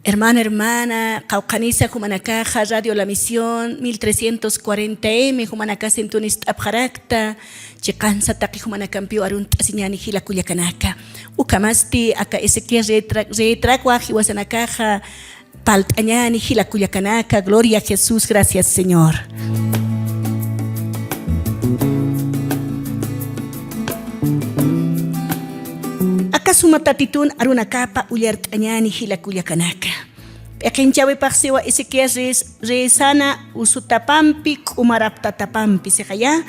Hermano, hermana, Caucanisa, Jumanacaja, Radio La Misión, 1340M, Jumanaca, Centunis, Abjaracta, Checanza, Taki, Jumanacampio, Arunt, Asiñani, Gila, Culiacanaca, Ucamasti, Aca, Ezequiel, Retracua, Jihuasanacaja, Paltañani, Gila, Culiacanaca, Gloria a Jesús, gracias, Señor. Suma tatitun aruna capa uliart añani hila Culiacanaca. Pequenchawe parsewa Ezequiel resana usutapampi umarapta tapampi sejaya.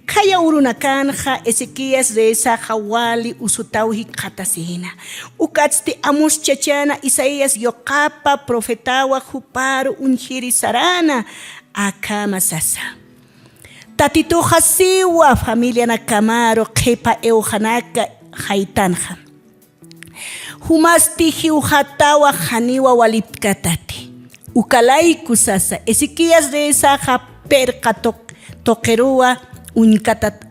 Kaya uruna kanja Ezequiel resa hawali usutauhi katasina. Ukatsti amos chachana Isaías yokapa profetawa huparu unjiri sarana akama sasa. Tatito hasiwa familia na Camaro kepa euhanaka haitanja. Humasti hiuhatawa haniwa walipkatati. Ukalaiku sasa. Ezequiel resaha perka tokerua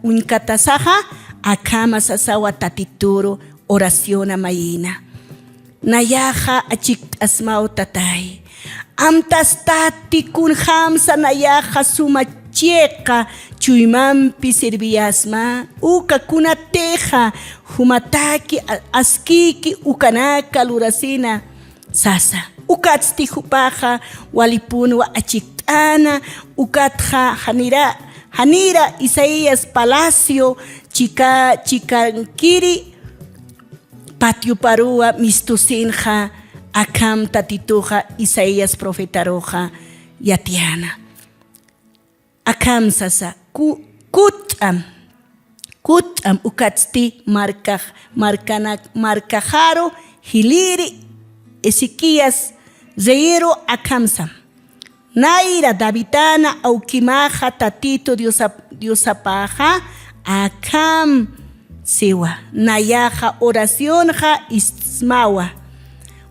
unkatasaha akama sasawa tatituro oraciona mayina. Nayaha achik asmao tatay. Amtas tati kun hamsa nayaha suma chieka chuimampi sirviasma uka kuna teja humataki askiki ukanaka lurasina sasa ukatsti hupaja walipunwa achitana ukatja hanira Isaías Palacio chikankiri patio parua mistusinja akam tatituja Isaías profetaroja yatiana. Akam sasa kutam ukatsti marcajaro hiliri Ezequiel zeiro akamsam naira Davidana aukimaja tatito diosapaja akam siwa nayaja oracionja ismawa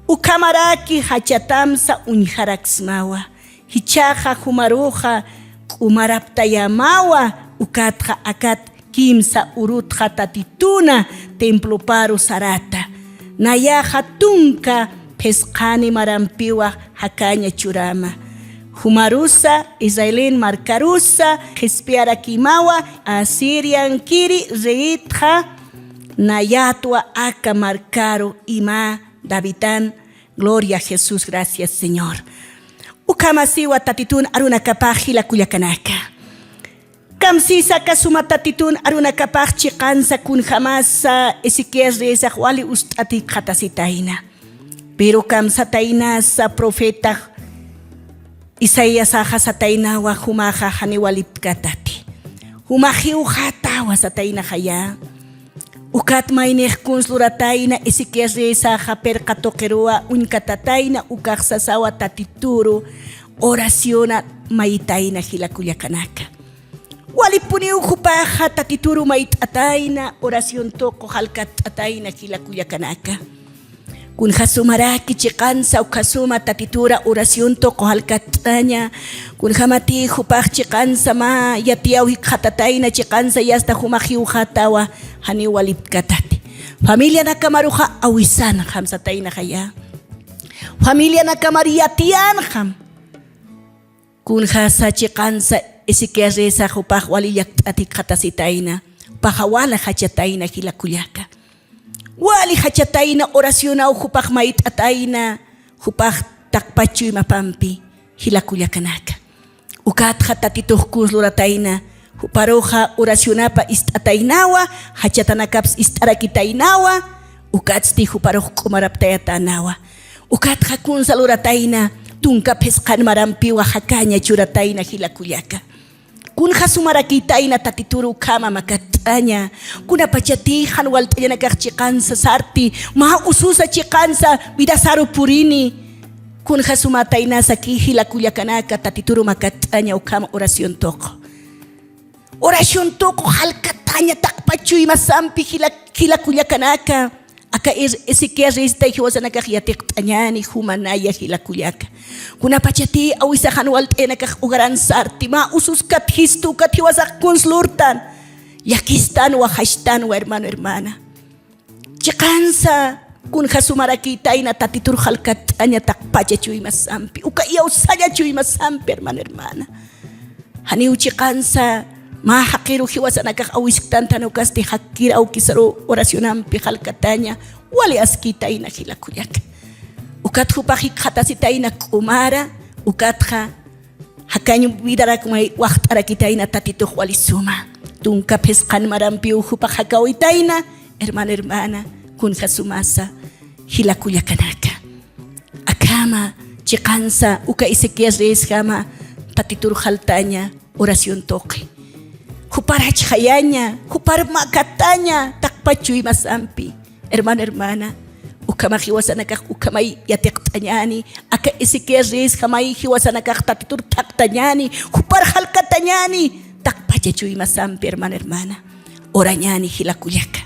ukamaraki hachatamsa unjaraksmawa hichaja humaruja umaraptayamawa ukatja akat kimsa urutja tatituna templo paro sarata nayaja tunka pescani marampiwa hakanya churama humarusa Israelin marcarusa jespiara kimawa asirian kiri reitja nayatwa aka marcaro ima Davidan gloria a Jesús gracias Señor. Ukamasiwa tatitun aruna kapaj hila Culiacanaca. Kamsisa kasuma tatitun aruna kapaj chikansa kun jamasa Ezequiel reza wali ustati katasitaina. Pero kamsataina sa profeta Isaías sataina wa humaja haniwalipkatati. Humahiu hatawa sataina haya. Ukat maineh kunslurataina Ezequiel reza perka tokerua unkatataina ukaksasawa tatituro oraciona maitaina hila Culiacanaca. Walipuni ukupaja tatituro maitataina oracion toko halkatataina hila Culiacanaca. Kun hasumaraki chikansa ukasuma tatitura oracion toko halkataña. Kun hamati hupaj chikansa ma yatiaw hikatataina chikansa yasta humahiu hatawa hani walipkatati. Familia na kamaruja awisan hamsataina haya. Familia na kamariyatian ham. Kun hasa chikansa Ezequiel reza hupaj waliyaktati katasitaina. Pahawala hachataina hila Culiaca. Wali hachataina oraciona hupaj maitataina hupaj takpachuy mapampi hila Culiacanaca. Ukat hatatituh kunslurataina huparoja oracionapa istatainawa hachatanakaps istarakitainawa ukatsti huparoj kumaraptayatanawa ukat hakun salurataina tunka peskan marampiwa hakanya churataina hila Culiaca. Kun hasumarakitaina tatituru kama makataña kuna pachatihan waltayana chikansa sarti maha ususa chikansa vidasaru purini kun hasumataina saki hila Culiacanaca tatituru makataña ukama oración toko. Oración toko halkataña takpachuy masampi hila Culiacanaca. Aka Ezequiel resta hiwasanaka yatektañani humanaya hila Culiaca. Kuna pachati awisahan waltenaka ugaran sarti ma ususkat histukat hiwasak kunslurtan. Yakistan wa hashtan wa hermano hermana. Chikansa kun hasumarakitaina tatitur halkataña takpacha chuymasampi uka iawsaña chuymasampi hermana haniuchi kansa ma haqiru hiwasanakaq awiskutantano kasti hakira aukisaro oracionampi halkataña wali askitaina hilakuyaka ukat hupaqi qatasitaina kumara ukatqa hakañu vidarakumay waqtarakitaina tatituq wali suma tunka pesqanmarampi uhupaq hakawitaina hermana kun hasumasa hilakullakanaka akama chiqansa uka Ezequiel Reyes kama tatitur haltaña oración toqi hupara chhayaña hupar makataña takpachuy masampi hermana ukama hiwasanakaq ukamay yatiqtañani aka Ezequiel Reyes kamay hiwasanakaq tatitur taqtañani hupar halkatañani takpachachuy masampi hermana orañani hilakullaka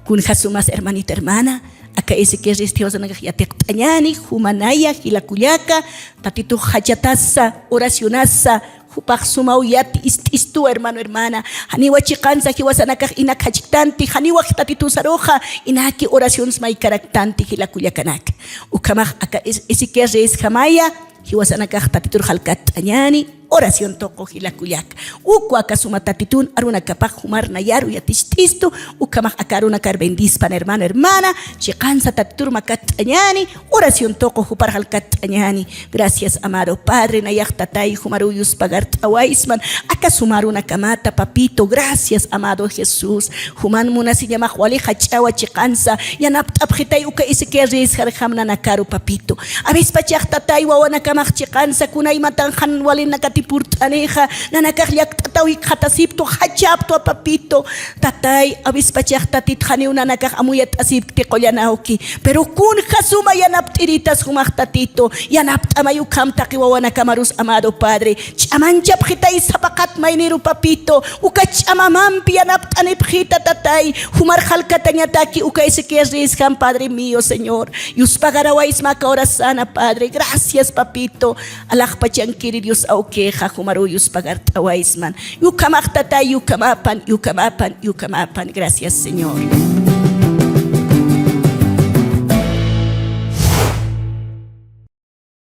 kun hasumas hermanita hermana aka Ezequiel Reyes hiwasanakaq yatiqtañani humanaya hilakullaka tatitur hachatasa oracionasa hupaq sumaw yati istu hermana haniwa chiqansa hiwasanakaq ina hachiktanti haniwa tatitusaroja inaki oraciones maykaraktanti hilakullakanaka ukamaq aka Ezequiel Reyes hamaya hiwasanakaq tatitur halkatañani oración toqo hilakuyaka uku akasuma tatitun aruna kapaq humarna yaru yatishtistu ukamaq akaruna kar bendispan hermana chiqansa tatitur makatañani oración toqo hupar halkatañani gracias amado Padre nayaq tatay humaruyus pagar tawaisman akasumaruna kamata papito gracias amado Jesús human munasillamaq wali hachawa chiqansa yanapt'apqitay uka Ezequiel Reyes harhamna nakaru papito avispachaq tatay wawanakamaq chiqansa kunaymatan han wali nakati purtaneja nanakaq llaqtatawi qatasipto hachapto papito tatay avispachaq tatit haniw nanakaq amuyat asipti qollanawki pero kun hasuma yanaptiritas humaq tatito yanapt'amayu kamtaqi wawanakamarus amado Padre ch'amanchapqitay sapaqat mayniru papito uka ch'amamampi yanapt'anipqita tatay humar halkatañataki uka Ezequiel Reyes ham Padre mío Señor yuspagarawaismaka orasana Padre gracias papito alaqpachankiri Dios auke humaruyus pagar tawaisman yukamaq tatay yukamapan gracias Señor.